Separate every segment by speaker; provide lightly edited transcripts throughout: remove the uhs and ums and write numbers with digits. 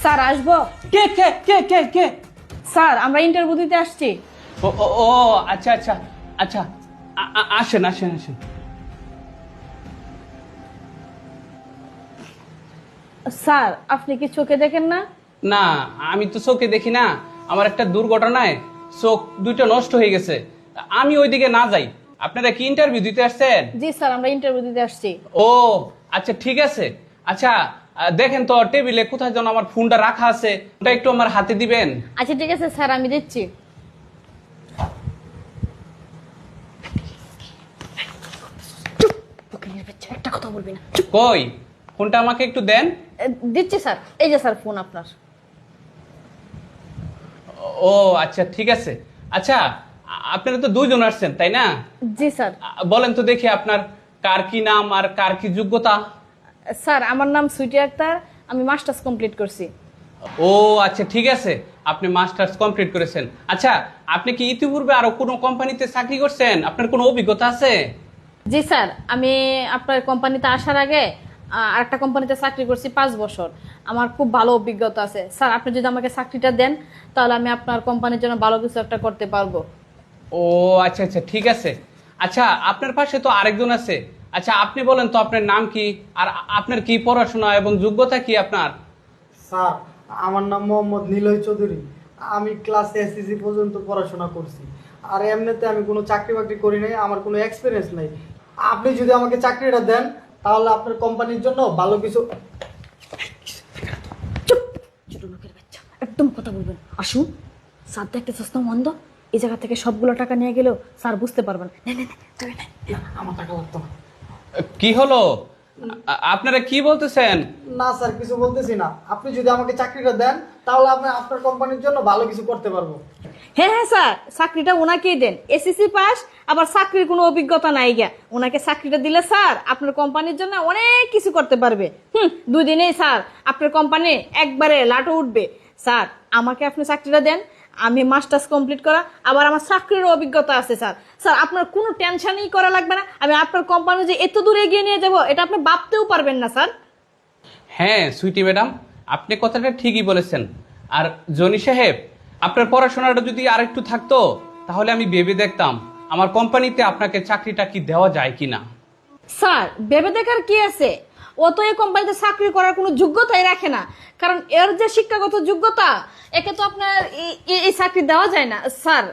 Speaker 1: Sir আসবো?
Speaker 2: কে কে কে কে কে?
Speaker 1: Sir আমরা interview দিতে আসছি।
Speaker 2: ও ও ও, আচ্ছা আচ্ছা আচ্ছা, আসেন আসেন আসেন।
Speaker 1: স্যার আপনি কি চোখে দেখেন না?
Speaker 2: না, আমি তো চোখে দেখি না। আমার একটা দুর্ঘটনায় চোখ দুইটা নষ্ট হয়ে গেছে। আমি ওইদিকে না যাই। আপনারা কি ইন্টারভিউ দিতে আসছেন?
Speaker 1: জি স্যার আমরা ইন্টারভিউ দিতে আসছি।
Speaker 2: ও আচ্ছা, ঠিক আছে। আচ্ছা, দেখেন তো টেবিলে কোথায় যেন আমার ফোনটা রাখা আছে, ওটা একটু আমার হাতে দিবেন।
Speaker 1: আচ্ছা ঠিক আছে স্যার আমি দিচ্ছি। একটা কথা বলবি না।
Speaker 2: কই ফোনটা আমাকে একটু দেন।
Speaker 1: দিচ্ছি স্যার, এই যে স্যার ফোন আপনার।
Speaker 2: ও আচ্ছা, ঠিক আছে। আচ্ছা, আপনারা তো দুইজন আসছেন তাই না?
Speaker 1: জি স্যার।
Speaker 2: বলেন তো দেখি আপনার কার কি নাম আর কার কি যোগ্যতা?
Speaker 1: স্যার আমার নাম সুইটি আক্তার, আমি মাস্টার্স কমপ্লিট করছি।
Speaker 2: ও আচ্ছা, ঠিক আছে, আপনি মাস্টার্স কমপ্লিট করেছেন। আচ্ছা, আপনি কি ইতিপূর্বে আরো কোনো কোম্পানিতে চাকরি করছেন? আপনার কোনো অভিজ্ঞতা আছে?
Speaker 1: জি স্যার, আমি আপনার কোম্পানিতে আসার আগে আরেকটা কোম্পানিতে চাকরি করছি 5 বছর। আমার খুব ভালো অভিজ্ঞতা আছে। স্যার আপনি যদি আমাকে চাকরিটা দেন তাহলে আমি আপনার কোম্পানির জন্য ভালো কিছু একটা করতে পারবো।
Speaker 2: ও আচ্ছা আচ্ছা, ঠিক আছে। আচ্ছা, আপনার পাশে তো আরেকজন আছে। আচ্ছা, আপনি বলেন তো আপনার নাম কি আর আপনার কি পড়াশোনা এবং যোগ্যতা কি আপনার?
Speaker 3: স্যার আমার নাম মোহাম্মদ নিলয় চৌধুরী। আমি ক্লাস এসএসসি পর্যন্ত পড়াশোনা করছি। আর এমনিতে আমি কোনো চাকরি বাকরি করি নাই, আমার কোনো এক্সপিরিয়েন্স নাই। আপনি যদি আমাকে চাকরিটা দেন তাহলে আপনার কোম্পানির জন্য ভালো কিছু।
Speaker 1: চুপ, ছোট লোকের বাচ্চা, একদম কথা বলবেন। আসুন, স্যার দেখতে সস্তা মন্দ, এই জায়গা থেকে সবগুলো টাকা নিয়ে গেলেও স্যার বুঝতে পারবেন। নে নে নে, তুই নে।
Speaker 3: না, আমার টাকা লাগতো না।
Speaker 2: কি হলো? আপনারা কি বলতেছেন?
Speaker 3: না স্যার, কিছু বলতেছি না। আপনি যদি আমাকে চাকরিটা দেন তাহলে আমি আপনার কোম্পানির জন্য ভালো কিছু করতে পারবো।
Speaker 1: হ্যাঁ হ্যাঁ স্যার, চাকরিটা ওনাকেই দেন। এসএসসি পাস, আবার চাকরির কোনো অভিজ্ঞতা নাই গিয়া। ওনাকে চাকরিটা দিলে স্যার আপনার কোম্পানির জন্য অনেক কিছু করতে পারবে। 2 দিনেই স্যার আপনার কোম্পানি একবারে লাটু উঠবে। স্যার আমাকে আপনি চাকরিটা দেন, আমি মাস্টার্স কমপ্লিট করা, আবার আমার চাকরির অভিজ্ঞতা আছে স্যার। স্যার আপনার কোনো টেনশনই করা লাগবে না। আমি আপনার কোম্পানি যে এত দূরে এগিয়ে নিয়ে যাব এটা আপনি ভাবতেও পারবেন না স্যার।
Speaker 2: হ্যাঁ সুইটি ম্যাডাম, আপনি কথাটা ঠিকই বলেছেন। আর জনি সাহেব, আপনার পড়াশোনাটা যদি আরেকটু থাকতো তাহলে আমি ভেবে দেখতাম আমার কোম্পানিতে আপনাকে চাকরিটা কি দেওয়া যায় কিনা।
Speaker 1: স্যার ভেবে দেখার কি আছে? ও তো এই কোম্পানিতে চাকরি করার কোনো যোগ্যতাই রাখে না। কারণ এর যে শিক্ষাগত যোগ্যতা, একে তো আপনার এই চাকরি দেওয়া যায় না স্যার।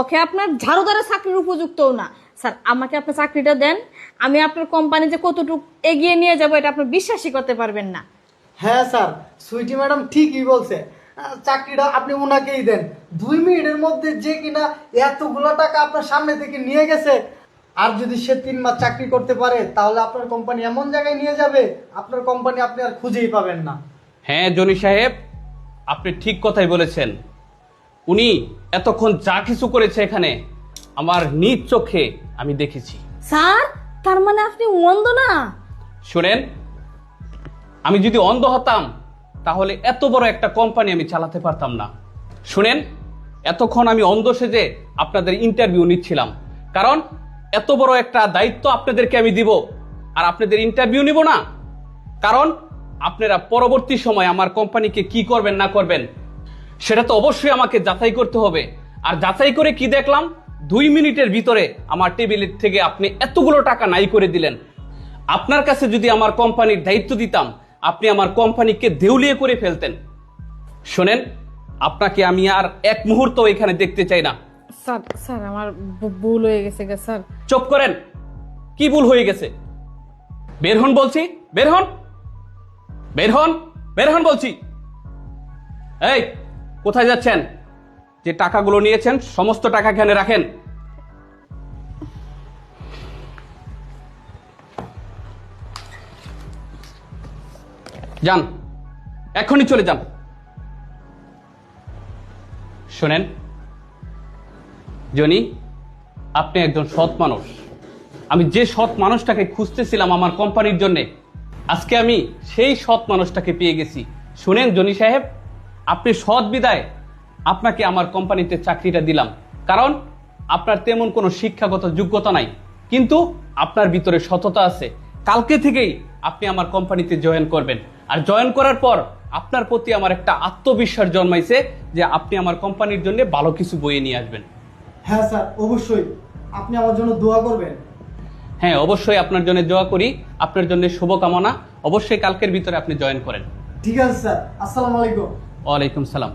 Speaker 1: ওকে আপনার ঝাড়ুদারের চাকরির উপযুক্তও না। স্যার আমাকে আপনি চাকরিটা দেন, আমি আপনার কোম্পানি যে কতটুকু এগিয়ে নিয়ে যাব এটা আপনি বিশ্বাসই করতে পারবেন না।
Speaker 3: হ্যাঁ স্যার, সুইটি ম্যাডাম ঠিকই বলছে। চাকরিটা আপনি ওনাকেই দেন। 2 মিনিটের মধ্যে যে কিনা এতগুলো টাকা আপনার সামনে থেকে নিয়ে গেছে, আর যদি সে 3 মাস চাকরি করতে পারে তাহলে আপনার কোম্পানি এমন জায়গায় নিয়ে যাবে, আপনার কোম্পানি আপনি আর খুঁজেই পাবেন না।
Speaker 2: হ্যাঁ জনি সাহেব, আপনি ঠিক কথাই বলেছেন। উনি এতক্ষণ যা কিছু করেছে এখানে আমার নিজ চোখে আমি দেখেছি।
Speaker 1: স্যার তার মানে আপনি অন্ধ না?
Speaker 2: শুনেন, আমি যদি অন্ধ হতাম তাহলে এত বড় একটা কোম্পানি আমি চালাতে পারতাম না। শুনেন, এতক্ষণ আমি অন্ধ সেজে আপনাদের ইন্টারভিউ নিচ্ছিলাম, কারণ এত বড় একটা দায়িত্ব আপনাদেরকে আমি দিব আর আপনাদের ইন্টারভিউ নিব না, কারণ আপনারা পরবর্তী সময় আমার কোম্পানিকে কি করবেন না করবেন সেটা তো অবশ্যই আমাকে যাচাই করতে হবে। আর যাচাই করে কি দেখলাম, 2 মিনিটের ভিতরে আমার টেবিলের থেকে আপনি এতগুলো টাকা নাই করে দিলেন। আপনার কাছে যদি আমার কোম্পানির দায়িত্ব দিতাম আপনি আমার কোম্পানিকে দেউলিয়ে করে ফেলতেন। শোনেন, আপনাকে আমি আর এক মুহূর্ত এখানে দেখতে চাই না।
Speaker 1: স্যার স্যার আমার ভুল হয়ে গেছে গা স্যার।
Speaker 2: চুপ করেন। কি ভুল হয়ে গেছে? বের হন বলছি, বের হন, বের হন, বের হন বলছি। এই কোথায় যাচ্ছেন? যে টাকাগুলো নিয়েছেন সমস্ত টাকা এখানে রাখেন। যান, এখনই চলে যান। শোনেন জনি, আপনি একজন সৎ মানুষ। আমি যে সৎ মানুষটাকে খুঁজতেছিলাম আমার কোম্পানির জন্য, আজকে আমি সেই সৎ মানুষটাকে পেয়ে গেছি। শুনেন জনি সাহেব, আপনি সৎ বিদায় আপনাকে আমার কোম্পানিতে চাকরিটা দিলাম, কারণ আপনার তেমন কোনো শিক্ষাগত যোগ্যতা নাই, কিন্তু আপনার ভিতরে সততা আছে। কালকে থেকেই আপনি আমার কোম্পানিতে জয়েন করবেন, আর জয়েন করার পর আপনার প্রতি আমার একটা আত্মবিশ্বাস জন্মাইছে যে আপনি আমার কোম্পানির জন্য ভালো কিছু বয়ে নিয়ে আসবেন।
Speaker 3: হ্যাঁ স্যার, অবশ্যই আপনি আমার জন্য দোয়া করবেন।
Speaker 2: হ্যাঁ, অবশ্যই আপনার জন্য দোয়া করি, আপনার জন্য শুভকামনা। অবশ্যই কালকের ভিতরে আপনি জয়েন করেন।
Speaker 3: ঠিক আছে স্যার, আসসালামু আলাইকুম।
Speaker 2: ওয়ালাইকুম সালাম।